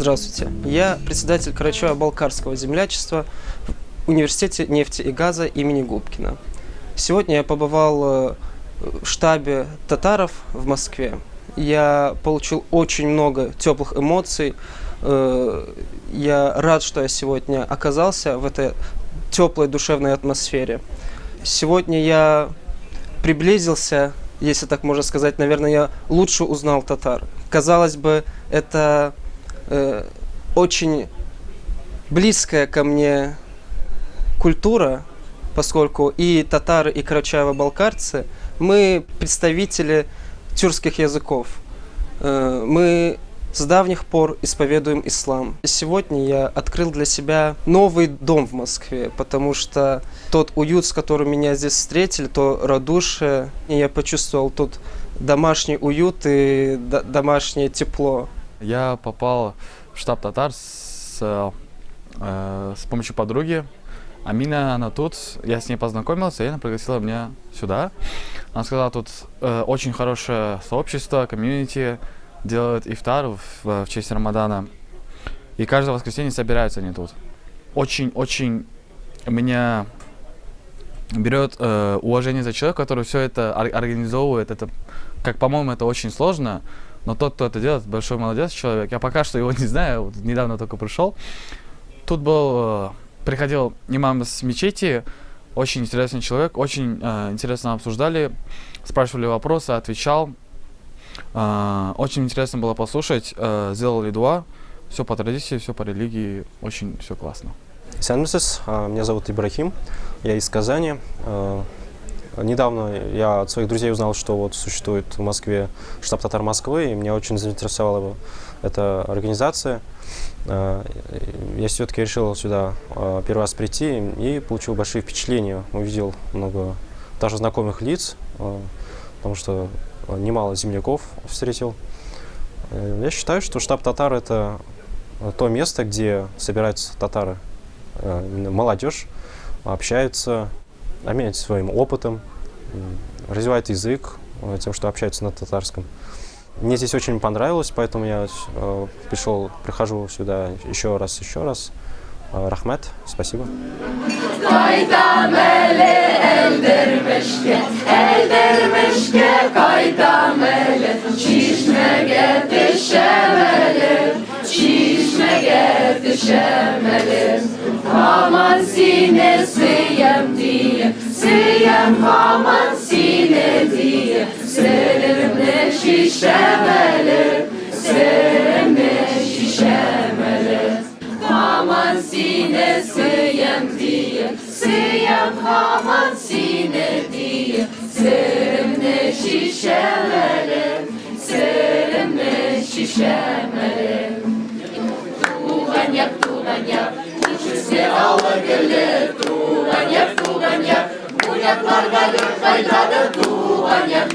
Здравствуйте, я председатель Карачаево-Балкарского землячества в Университете нефти и газа имени Губкина. Сегодня я побывал в штабе татаров в Москве. Я получил очень много теплых эмоций. Я рад, что я сегодня оказался в этой теплой душевной атмосфере. Сегодня я приблизился, если так можно сказать, наверное, я лучше узнал татар. Казалось бы, это очень близкая ко мне культура, поскольку и татары, и карачаево-балкарцы, мы представители тюркских языков. Мы с давних пор исповедуем ислам. Сегодня я открыл для себя новый дом в Москве, потому что тот уют, с которым меня здесь встретили, то радушие, я почувствовал тут домашний уют и домашнее тепло. Я попал в штаб татар с помощью подруги. Амина, она тут, я с ней познакомился, и она пригласила меня сюда. Она сказала, тут очень хорошее сообщество, комьюнити, делают ифтар в честь Рамадана. И каждое воскресенье собираются они тут. Очень меня берет уважение за человека, который все это организовывает. Это, как по-моему, это очень сложно. Но тот, кто это делает, большой молодец человек. Я пока что его не знаю, вот недавно только пришел. Тут приходил имам с мечети, очень интересный человек, очень интересно обсуждали, спрашивали вопросы, отвечал. Очень интересно было послушать, сделали дуа, все по традиции, все по религии, очень все классно. Меня зовут Ибрахим, я из Казани. Недавно я от своих друзей узнал, что вот существует в Москве штаб татар Москвы, и меня очень заинтересовала эта организация. Я все-таки решил сюда первый раз прийти и получил большие впечатления. Увидел много даже знакомых лиц, потому что немало земляков встретил. Я считаю, что штаб татар – это то место, где собираются татары, молодежь, общаются, обмениваются своим опытом, развивают язык тем, что общаются на татарском. Мне здесь очень понравилось, поэтому я прихожу сюда еще раз. Рахмет, спасибо. Haman sine sıyam diye, sıyam haman sine diye, selimle şişemeler, selimle şişemeler. Haman sine sıyam diye, sıyam haman sine diye, selimle şişemeler, selimle şişemeler. Tuğanyak, uçuşse ala gelir. Tuğanyak, bucaklar gelir kaydadır. Tuğanyak,